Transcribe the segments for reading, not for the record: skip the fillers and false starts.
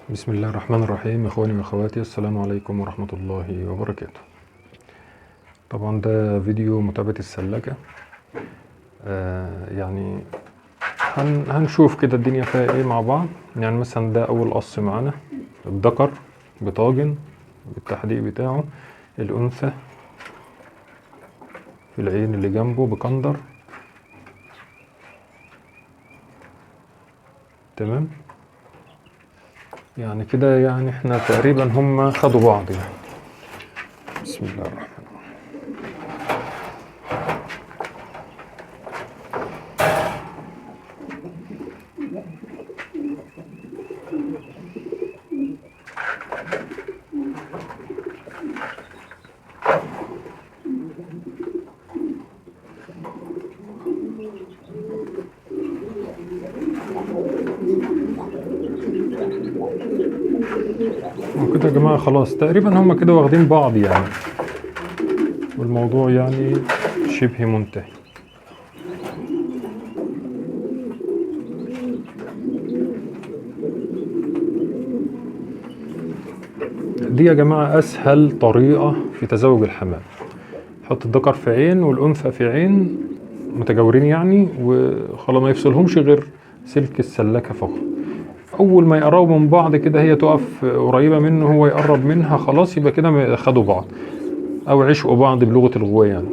بسم الله الرحمن الرحيم. اخواني واخواتي، السلام عليكم ورحمة الله وبركاته. طبعا ده فيديو متابعة السلاكة. يعني هنشوف كده الدنيا فيها ايه مع بعض. يعني مثلا ده اول قص معانا، الذكر بطاجن بالتحديق بتاعه، الانثى في العين اللي جنبه بكندر. تمام، يعني كده يعني احنا تقريبا هم خدوا بعض يعني. بسم الله الرحمن الرحيم. وكده يا جماعة خلاص تقريبا هم كده واخدين بعض يعني، والموضوع يعني شبه منتهي. دي يا جماعة أسهل طريقة في تزوج الحمام. حط الذكر في عين والأنثى في عين متجاورين يعني، وخلاص ما يفصلهمش غير سلك السلاكة فقط. أول ما يقربوا من بعض كده، هي تقف قريبة منه هو يقرب منها، خلاص يبقى كده خدوا بعض أو عشقوا بعض بلغة الغواية يعني.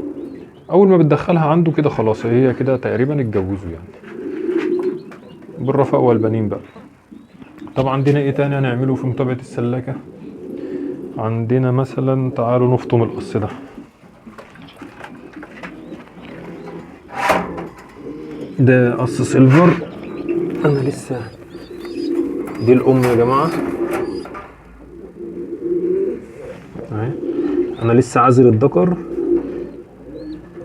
أول ما بتدخلها عنده كده خلاص هي كده تقريبا اتجوزوا يعني، بالرفاء والبنين بقى. طب عندنا ايه تاني هنعمله في متابعة السلاكة؟ عندنا مثلا تعالوا نفطم القص ده. ده قص سيلفر. انا لسه، دي الام يا جماعة اهي. انا لسه عازل الذكر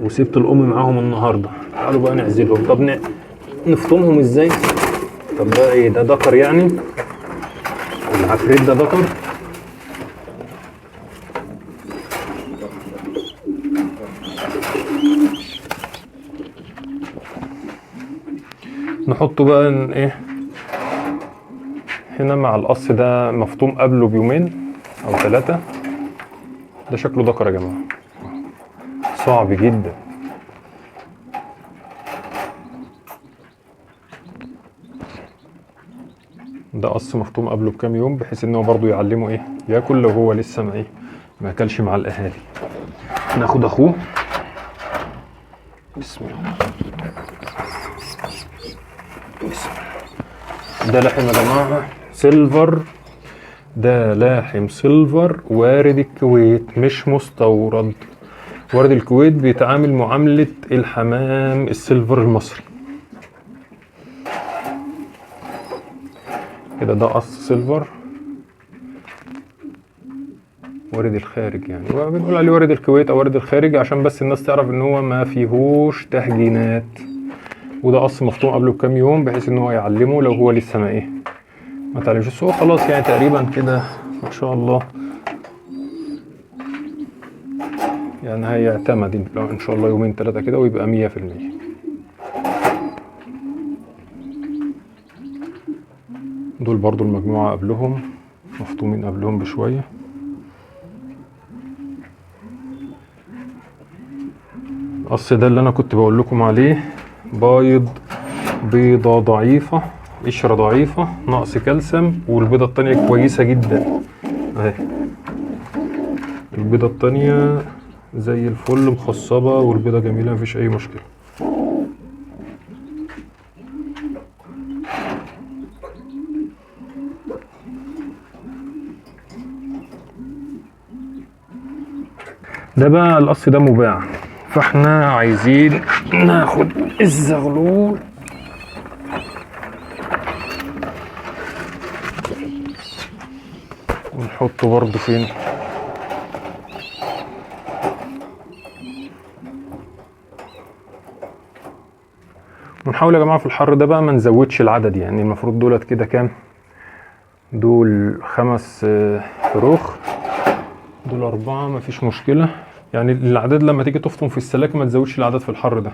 وسبت الام معاهم النهارده. تعالوا بقى نعزلهم. طب نفطمهم ازاي؟ طب ده ايه؟ ده ذكر يعني؟ العفريت ده ذكر؟ نحطه بقى ايه هنا مع القص ده، مفطوم قبله بيومين او 3. ده شكله ذكر يا جماعة، صعب جدا. ده قص مفطوم قبله بكام يوم، بحيث ان هو برضه يعلمه ايه ياكل لو هو لسه ما اكلش مع الاهالي. ناخد اخوه. بسم الله. بسم الله. ده لحم يا جماعه سيلفر، ده لاحم سيلفر وارد الكويت مش مستورد. وارد الكويت بيتعامل معاملة الحمام السيلفر المصري كده. ده قص سيلفر وارد الخارج يعني، وبنقول عليه وارد الكويت او وارد الخارج عشان بس الناس تعرف ان هو ما فيهوش تهجينات. وده قص مفطوم قبله بكام يوم، بحيث ان هو يعلمه لو هو لسه ما تعلمش. بس هو خلاص يعني تقريبا كده ما شاء الله يعني هيعتمد لو ان شاء الله يومين 3 كده ويبقى 100%. دول برضو المجموعة قبلهم مفطومين قبلهم بشوية. القص ده اللي انا كنت بقول لكم عليه، بايض بيضة ضعيفة، قشرة ضعيفة، نقص كالسيوم، والبيضة التانية كويسة جدا اهي. البيضة التانية زي الفل مخصبة، والبيضة جميلة مفيش اي مشكلة. ده بقى القص ده مباع، فاحنا عايزين ناخد الزغلول ونحطه برضو فين؟ ونحاول يا جماعة في الحر ده بقى ما نزودش العدد. يعني المفروض دولت كده كام؟ دول 5 فروخ، دول 4، مفيش مشكلة. يعني الأعداد لما تيجي تفطم في السلاكة ما تزودش الأعداد في الحر ده.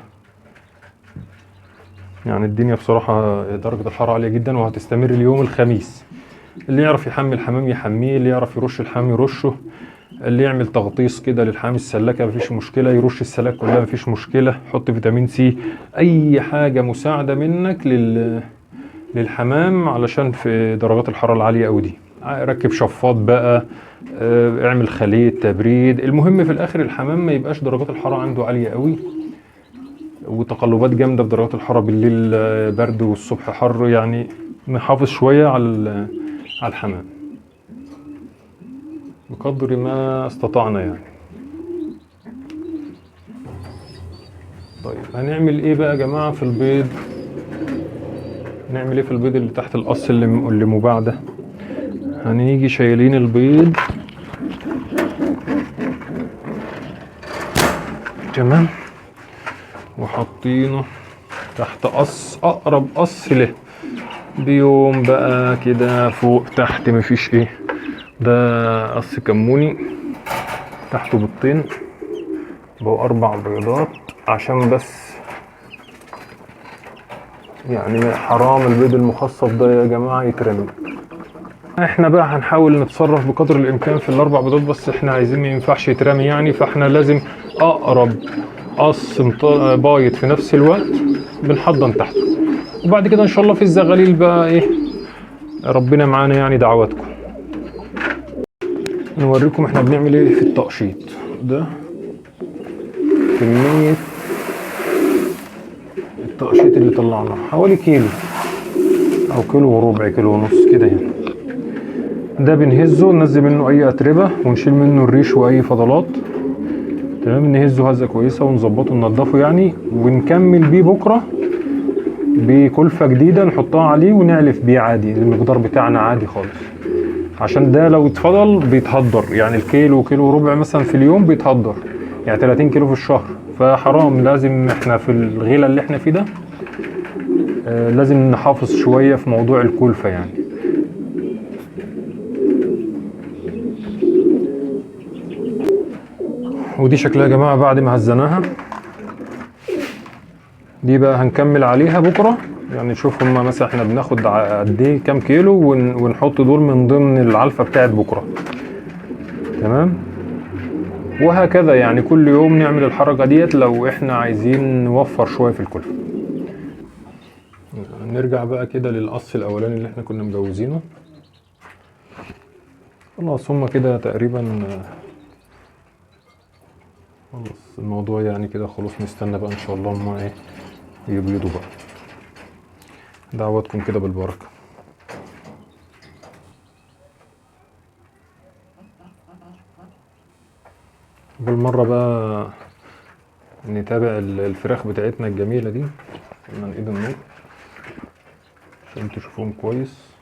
يعني الدنيا بصراحة درجة الحرارة عالية جدا وهتستمر اليوم الخميس. اللي يعرف يحمي الحمام يحميه، اللي يعرف يرش الحمام يرشه، اللي يعمل تغطيس كده للحمام السلاكه مفيش مشكله، يرش السلاك كلها مفيش مشكله، حط فيتامين سي، اي حاجه مساعده منك للحمام علشان في درجات الحراره العاليه قوي دي. ركب شفاط بقى، اعمل خلية تبريد. المهم في الاخر الحمام ما يبقاش درجات الحراره عنده عاليه قوي وتقلبات جامده في درجات الحراره، بالليل برد والصبح حر، يعني نحافظ شويه على الحمام بقدر ما استطعنا يعني. طيب هنعمل ايه بقى يا جماعه في البيض؟ نعمل ايه في البيض اللي تحت القص اللي مباع ده؟ هنيجي شايلين البيض، تمام، وحاطينه تحت قص، اقرب قص له بيوم بقى كده، فوق تحت مفيش ايه. ده قص كموني تحته بيضتين، بقوا 4 بيضات، عشان بس يعني حرام البيض المخصب ده يا جماعة يترمي. احنا بقى هنحاول نتصرف بقدر الامكان في ال4 بيضات، بس احنا عايزين ما ينفعش يترمي يعني، فاحنا لازم اقرب قص بايض في نفس الوقت بنحضن تحته، وبعد كده ان شاء الله في الزغاليل بقى ايه ربنا معانا يعني، دعواتكم. نوريكم احنا بنعمل ايه في التقشيط ده. كمية التقشيط اللي طلعناه حوالي كيلو او كيلو وربع، كيلو ونص كده يعني. ده بنهزه ننزل منه اي اتربه ونشيل منه الريش واي فضلات، تمام. نهزه هزه كويسه ونظبطه وننضفه يعني، ونكمل بيه بكره بكلفه جديده نحطها عليه ونعلف بيه عادي، المقدار بتاعنا عادي خالص، عشان ده لو اتفضل بيتهدر يعني. الكيلو كيلو وربع مثلا في اليوم بيتهدر، يعني 30 كيلو في الشهر، فحرام. لازم احنا في الغلا اللي احنا فيه ده لازم نحافظ شويه في موضوع الكلفه يعني. ودي شكلها يا جماعه بعد ما هزناها، دي بقى هنكمل عليها بكره يعني. نشوف هما مثلا احنا بناخد قد ايه كام كيلو ونحط دول من ضمن العلفه بتاعت بكره، تمام. وهكذا يعني كل يوم نعمل الحركه ديت لو احنا عايزين نوفر شويه في الكلفه. نرجع بقى كده للقص الاولاني اللي احنا كنا مجوزينه. خلاص هما كده تقريبا خلاص الموضوع يعني كده خلاص. نستنى بقى ان شاء الله هما ايه يبيضوا بقى. دعواتكم كده بالبركه. بالمره بقى نتابع الفراخ بتاعتنا الجميله دي من ايد النور عشان تشوفوهم كويس.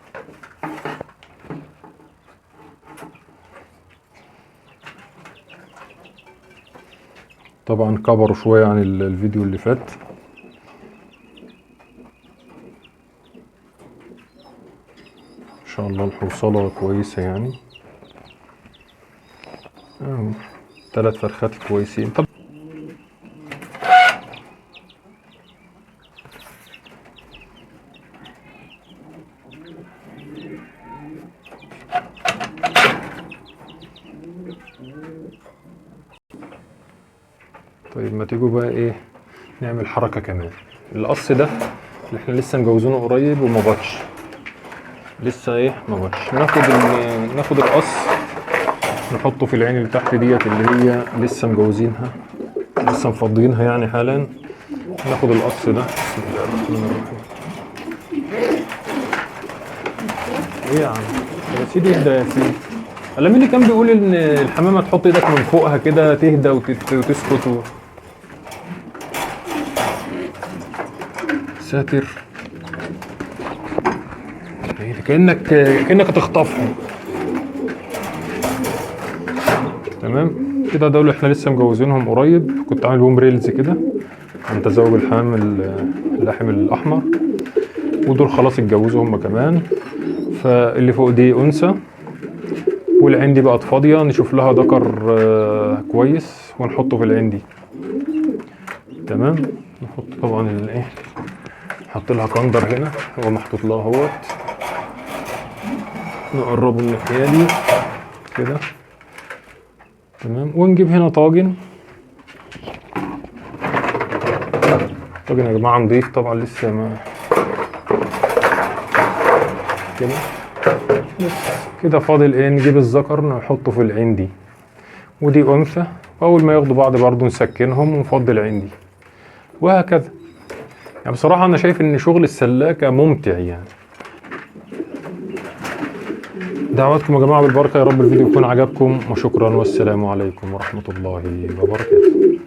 طبعا كبروا شويه عن الفيديو اللي فات. ان شاء الله الحوصله كويسه يعني. 3 فرخات كويسين. طب طيب ما تيجوا بقى ايه نعمل حركه كمان. القص ده اللي احنا لسه مجوزينه قريب وما بطش لسه ايه ما بطش. ناخد القص نحطه في العين اللي تحت ديت اللي هي لسه مجوزينها، لسه مفضيينها يعني حالا. ناخد القص ده، بسم الله الرحمن الرحيم. ايه يا عم يا سيدي اهدى يا سيدي. الا مين اللي كان بيقول ان الحمامه تحط ايدك من فوقها كده تهدى وتسكت ساتر. كأنك هتخطفها. تمام كده. دول احنا لسه مجوزينهم قريب، كنت عامل بهم ريلز كده عن تزاوج الحمام اللحم الاحمر، ودول خلاص اتجوزوا هم كمان. فاللي فوق دي انثى والعين دي بقت فاضيه، نشوف لها ذكر كويس ونحطه في العين دي، تمام. نحط طبعا الايه، نحط لها كندر هنا، هو محطوط لها اهوت. نقربه الناحية دي كده تمام. ونجيب هنا طاجن. طاجن يا جماعة نضيف طبعا، لسه ما كده. كده فاضل ايه؟ نجيب الذكر نحطه في العين دي، ودي انثى، واول ما ياخدوا بعض برضو نسكنهم ونفضي العين دي، وهكذا. يعني بصراحة انا شايف ان شغل السلاكة ممتع يعني. دعواتكم يا جماعة بالبركة، يا رب الفيديو يكون عجبكم، وشكرا والسلام عليكم ورحمة الله وبركاته.